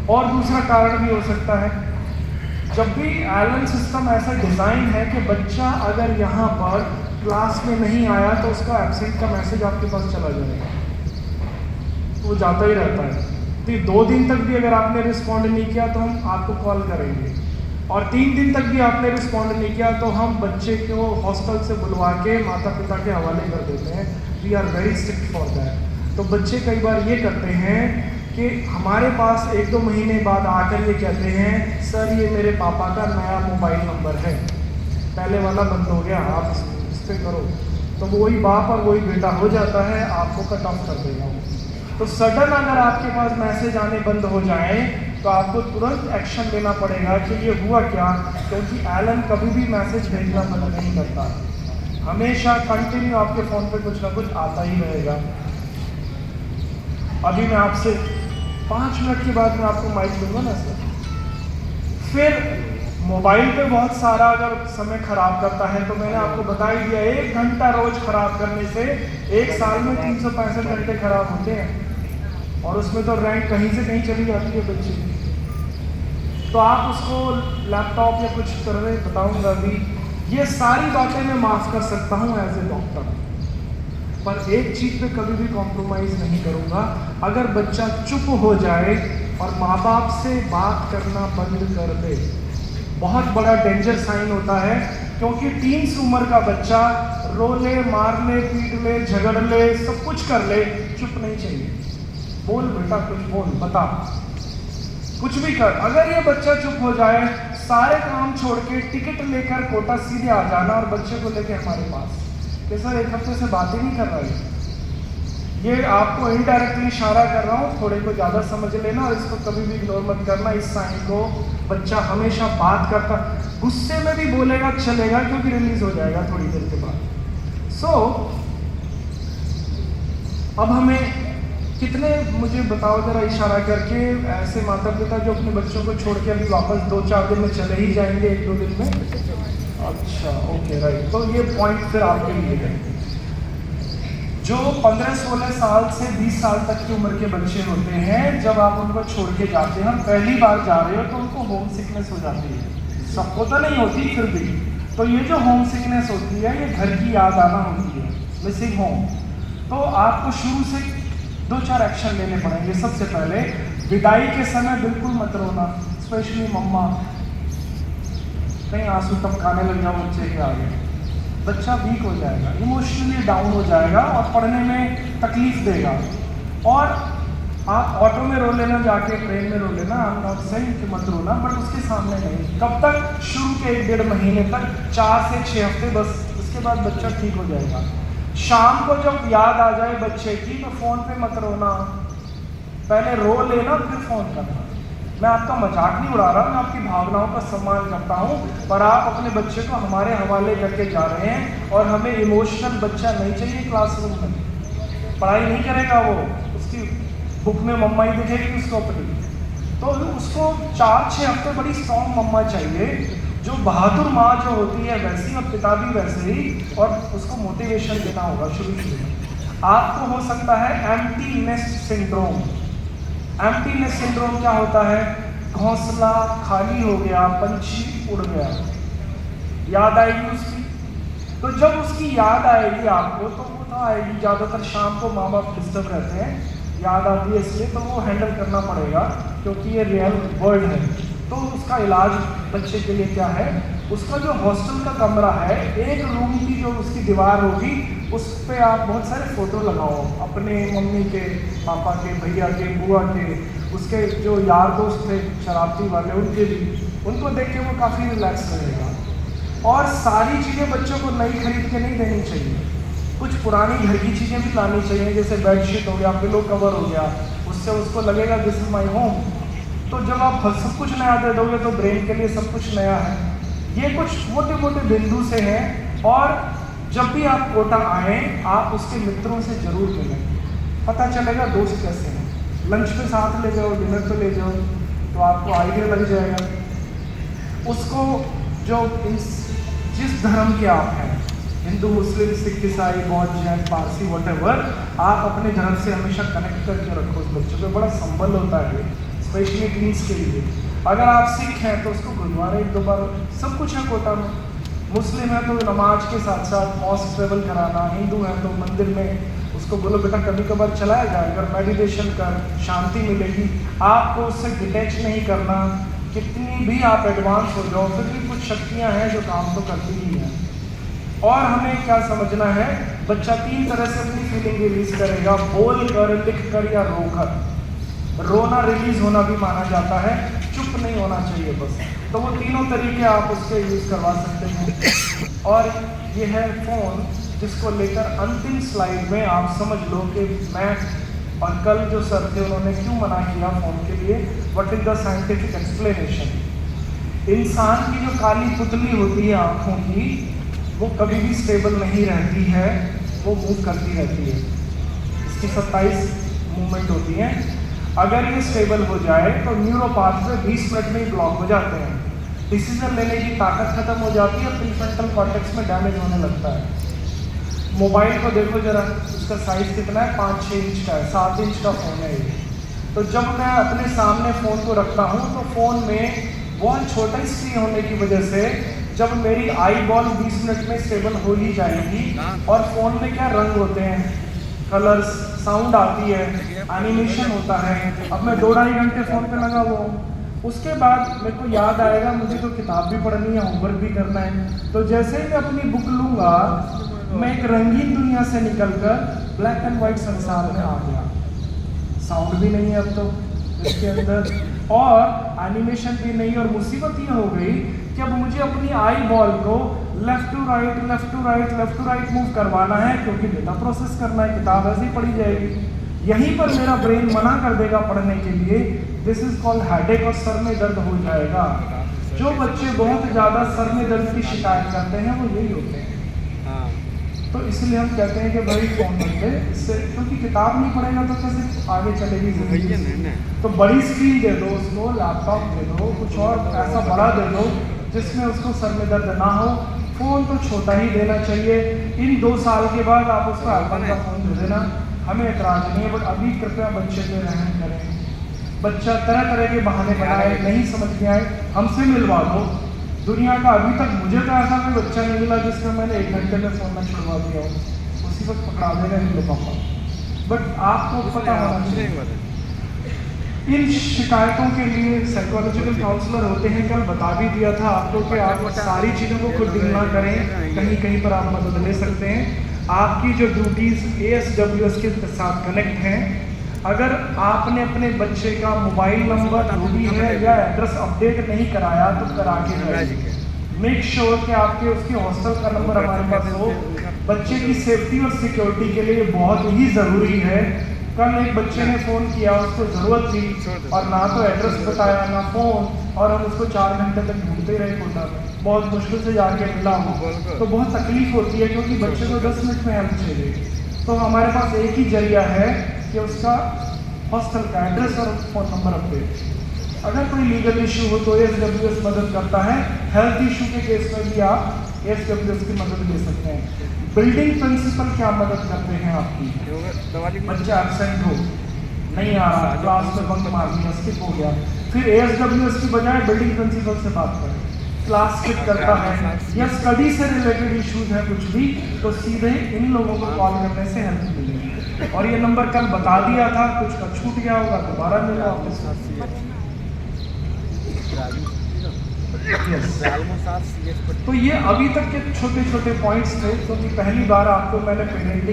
और दूसरा कारण भी हो सकता है, जब भी एलन सिस्टम ऐसा डिज़ाइन है कि बच्चा अगर यहाँ पर क्लास में नहीं आया तो उसका एब्सेंट का मैसेज आपके पास चला जाएगा, तो वो जाता ही रहता है। तो 2 दिन तक भी अगर आपने रिस्पॉन्ड नहीं किया तो हम आपको कॉल करेंगे, और 3 दिन तक भी आपने रिस्पॉन्ड नहीं किया तो हम बच्चे को हॉस्टल से बुलवा के माता पिता के हवाले कर देते हैं। We are very strict for that. तो बच्चे कई बार ये करते हैं कि हमारे पास 1-2 महीने बाद आकर ये कहते हैं, सर ये मेरे पापा का नया मोबाइल नंबर है, पहले वाला बंद हो गया, आप इस पर करो। तो वही बाप और वही बेटा हो जाता है, आपको कट ऑफ कर देगा। तो सडन अगर आपके पास मैसेज आने बंद हो जाए तो आपको तुरंत एक्शन लेना पड़ेगा कि ये हुआ क्या, क्योंकि एलन कभी भी मैसेज भेजना बंद नहीं करता, हमेशा कंटिन्यू आपके फ़ोन पे कुछ ना कुछ आता ही रहेगा। अभी मैं आपसे 5 मिनट के बाद मैं आपको माइक दूंगा ना सर। फिर मोबाइल पे बहुत सारा अगर समय खराब करता है तो मैंने आपको बता ही दिया, 1 घंटा रोज खराब करने से 1 साल में 365 घंटे खराब होते हैं, और उसमें तो रैंक कहीं से कहीं चली जाती है बच्चे की। तो आप उसको लैपटॉप या कुछ कर रहे बताऊंगा अभी, ये सारी बातें मैं माफ़ कर सकता हूँ एज ए डॉक्टर, पर एक चीज़ पे कभी भी कॉम्प्रोमाइज़ नहीं करूँगा, अगर बच्चा चुप हो जाए और माँ बाप से बात करना बंद कर दे। बहुत बड़ा डेंजर साइन होता है, क्योंकि टीन्स उम्र का बच्चा रो ले, मार ले, पीट ले, झगड़ ले, सब कुछ कर ले, चुप नहीं चाहिए। बोल बेटा, कुछ बोल, बता, कुछ भी कर। अगर ये बच्चा चुप हो जाए, सारे काम छोड़ के टिकट लेकर कोटा सीधे आ जाना और बच्चे को लेके हमारे पास कि सर 1 हफ्ते से बात ही नहीं कर रहा है। ये आपको इनडायरेक्टली इशारा कर रहा हूँ, थोड़े को ज़्यादा समझ लेना और इसको कभी भी इग्नोर मत करना। इस साइन को बच्चा हमेशा बात करता, गुस्से में भी बोलेगा चलेगा, क्योंकि रिलीज हो जाएगा थोड़ी देर के बाद। सो अब हमें कितने, मुझे बताओ जरा इशारा करके, ऐसे माता पिता जो अपने बच्चों को छोड़ के अभी वापस 2-4 दिन में चले ही जाएंगे, 1-2 दिन में। अच्छा, ओके, राइट। तो ये पॉइंट फिर आपके लिए है। जो 15-16 साल से 20 साल तक की उम्र के बच्चे होते हैं, जब आप उनको छोड़ के जाते हैं, पहली बार जा रहे हो तो उनको होम सिकनेस हो जाती है। सबको तो नहीं होती, फिर भी। तो ये जो होम सिकनेस होती है, ये घर की याद आना होती है, मिसिंग होम। तो आपको शुरू से 2-4 एक्शन लेने पड़ेंगे। सबसे पहले, विदाई के समय बिल्कुल मत रोना, स्पेशली मम्मा, कहीं आंसू टपकाने लग जाओ बच्चे के आगे, बच्चा वीक हो जाएगा, इमोशनली डाउन हो जाएगा और पढ़ने में तकलीफ देगा। और आप ऑटो में रो लेना, जाके ट्रेन में रो लेना, आई एम नॉट सेइंग कि मत रोना, बट उसके सामने नहीं। कब तक? शुरू के 1-1.5 महीने तक, 4 से 6 हफ्ते बस, उसके बाद बच्चा ठीक हो जाएगा। शाम को जब याद आ जाए बच्चे की, तो फ़ोन पे मत रोना, पहले रो लेना फिर फ़ोन करना। मैं आपका मजाक नहीं उड़ा रहा, मैं आपकी भावनाओं का सम्मान करता हूँ, पर आप अपने बच्चे को हमारे हवाले करके जा रहे हैं, और हमें इमोशनल बच्चा नहीं चाहिए क्लासरूम में। पढ़ाई नहीं करेगा वो, उसकी बुक में मम्मा ही दिखेगी उसको अपनी। तो उसको 4-6 हफ्ते बड़ी स्ट्रॉन्ग मम्मा चाहिए, जो बहादुर माँ जो होती है वैसी, और पिता भी वैसे ही, और उसको मोटिवेशन देना होगा शुरू में। आपको हो सकता है empty nest syndrome. Empty nest syndrome क्या होता है? घोंसला खाली हो गया, पंछी उड़ गया, याद आएगी उसकी। तो जब उसकी याद आएगी आपको, तो वो तो आएगी, ज़्यादातर शाम को माँ बाप डिस्टर्ब रहते हैं, याद आती है इसलिए, तो वो हैंडल करना पड़ेगा, क्योंकि ये रियल वर्ल्ड है। तो उसका इलाज बच्चे के लिए क्या है? उसका जो हॉस्टल का कमरा है, एक रूम की जो उसकी दीवार होगी, उस पर आप बहुत सारे फ़ोटो लगाओ, अपने मम्मी के, पापा के, भैया के, बुआ के, उसके जो यार दोस्त थे शरारती वाले, उनके भी, उनको देख के वो काफ़ी रिलैक्स रहेगा। और सारी चीज़ें बच्चों को नई खरीद के नहीं देनी चाहिए, कुछ पुरानी घर की चीज़ें भी लानी चाहिए, जैसे बेडशीट हो गया, पिलो कवर हो गया, उससे उसको लगेगा दिस इज़ माई होम। तो जब आप सब कुछ नया दे दोगे तो ब्रेन के लिए सब कुछ नया है। ये कुछ मोटे मोटे बिंदु से हैं, और जब भी आप कोटा आएँ, आप उसके मित्रों से ज़रूर मिलें, पता चलेगा दोस्त कैसे हैं। लंच पे साथ ले जाओ, डिनर पे ले जाओ, तो आपको आइडिया लग जाएगा। उसको जो जिस धर्म के आप हैं, हिंदू, मुस्लिम, सिख, ईसाई, बौद्ध, जैन, पारसी, वॉटेवर, आप अपने धर्म से हमेशा कनेक्ट करके रखो उस बच्चे को। बड़ा संबल होता है स्पेशली टीन्स के लिए। अगर आप सिख हैं तो उसको गुरुद्वारे 1-2 बार, सब कुछ है कोटा में। मुस्लिम है तो नमाज के साथ साथ मॉस्क ट्रेवल कराना, हिंदू है तो मंदिर में उसको बोलो बेटा कभी कभार चलाया जाए, अगर मेडिटेशन कर, शांति मिलेगी। आपको उससे डिटैच नहीं करना, कितनी भी आप एडवांस हो जाओ फिर भी कुछ शक्तियाँ हैं जो काम तो करती ही हैं। और हमें क्या समझना है, बच्चा 3 तरह से अपनी फीलिंग रिलीज करेगा, बोल कर, लिख कर या रो कर। रोना रिलीज होना भी माना जाता है, चुप नहीं होना चाहिए बस। तो वो तीनों तरीके आप उसके यूज़ करवा सकते हैं। और ये है फ़ोन, जिसको लेकर अंतिम स्लाइड में आप समझ लो कि मैं और कल जो सर थे उन्होंने क्यों मना किया फ़ोन के लिए, what is the scientific explanation. इंसान की जो काली पुतली होती है आँखों की, वो कभी भी स्टेबल नहीं रहती है, वो मूव करती रहती है। इसकी 27 मूवमेंट होती हैं। अगर ये स्टेबल हो जाए तो न्यूरो पाथवे 20 मिनट में ही ब्लॉक हो जाते हैं, डिसीजन लेने की ताकत खत्म हो जाती है, प्रीफ्रंटल कॉर्टेक्स में डैमेज होने लगता है। मोबाइल को देखो जरा, उसका साइज़ कितना है, 5-6 इंच का है, 7 इंच का फ़ोन है ये। तो जब मैं अपने सामने फ़ोन को रखता हूँ तो फ़ोन में बहुत छोटा स्क्रीन होने की वजह से जब मेरी आई बॉल 20 मिनट में स्टेबल हो ही जाएगी, और फ़ोन में क्या रंग होते हैं, कलर्स, साउंड आती है, एनिमेशन होता है। अब मैं 2-2.5 घंटे फ़ोन पे लगा हुआ हूँ, उसके बाद मेरे को याद आएगा मुझे तो किताब भी पढ़नी है, होमवर्क भी करना है। तो जैसे ही मैं अपनी बुक लूँगा, मैं एक रंगीन दुनिया से निकलकर ब्लैक एंड वाइट संसार में आ गया। साउंड भी नहीं है अब तो इसके अंदर, और एनिमेशन भी नहीं। और मुसीबत ये हो गई कि अब मुझे अपनी आई बॉल को left to right, left to right, left to right move करवाना है, क्योंकि डेटा प्रोसेस करना है, किताब ऐसे ही पढ़ी जाएगी। यहीं पर मेरा ब्रेन मना कर देगा पढ़ने के लिए। दिस इज कॉल्ड हेडेक, और सर में दर्द हो जाएगा। जो बच्चे बहुत ज़्यादा सर में दर्द की शिकायत करते हैं वो यही होते हैं। तो इसलिए हम कहते हैं कि भाई फ़ोन मत दे, इससे, क्योंकि किताब नहीं पढ़ेगा तो कैसे आगे चलेगी ज़िंदगी। तो बड़ी स्क्रीन दे दो उसको, लैपटॉप दे दो, कुछ और ऐसा बड़ा दे दो जिसमें उसको सर में दर्द ना हो। फ़ोन तो छोटा ही देना चाहिए। इन 2 साल के बाद आप उसको एप्पल का फ़ोन दे देना, हमें एतराज़ नहीं है, बट अभी कृपया बच्चे पे रहम करें। बच्चा तरह तरह के बहाने बनाए, नहीं समझ में आए, हमसे मिलवा दो। दुनिया का अभी तक मुझे तो ऐसा कोई बच्चा नहीं मिला जिसमें मैंने 1 घंटे में फ़ोन में छुड़वा दिया हो, उसी वक्त पकड़ा देगा इन लोगों को। बट आपको पता होना चाहिए, इन शिकायतों के लिए साइकोलॉजिकल काउंसलर होते हैं। कल बता भी दिया था आपको कि आप सारी चीज़ों को खुद डील ना करें, कहीं कहीं पर आप मदद ले सकते हैं। आपकी जो ड्यूटीज़ ASWS के साथ कनेक्ट हैं, अगर आपने अपने बच्चे का मोबाइल नंबर जो भी है या एड्रेस अपडेट नहीं कराया तो करा के जाइए। मेक श्योर कि आपके उसके हॉस्टल का नंबर हमारे पास हो। बच्चे की सेफ्टी और सिक्योरिटी के लिए बहुत ही ज़रूरी है। कल एक बच्चे ने फ़ोन किया, उसको ज़रूरत थी और ना तो एड्रेस बताया ना फ़ोन, और हम उसको 4 घंटे तक ढूंढते रहे कोटा में, बहुत मुश्किल से जाके मिला हूँ। तो बहुत तकलीफ होती है क्योंकि बच्चे को 10 मिनट में हेल्प चाहिए। तो हमारे पास एक ही जरिया है कि उसका हॉस्टल का एड्रेस और फ़ोन नंबर अपडेट। अगर कोई लीगल इशू हो तो ASWS मदद करता है। हेल्थ इशू के केस में भी आप ASWS की मदद ले सकते हैं। बिल्डिंग प्रिंसिपल क्या मदद करते हैं आपकी, बच्चा एब्सेंट हो, नहीं आ रहा, क्लास में बंक मार दिया, स्किप हो गया, फिर ASWS की बजाय बिल्डिंग प्रिंसिपल से बात करें। क्लास स्किप करता है या स्टडी से रिलेटेड इश्यूज है कुछ भी, तो सीधे इन लोगों को कॉल करने से हेल्प मिलेगी। और ये नंबर कल बता दिया था, कुछ का छूट गया होगा, दोबारा मिलो आपके साथ। तो ये अभी तक के छोटे छोटे पॉइंट्स थे, क्योंकि पहली बार आपको मैंने पेरेंटिंग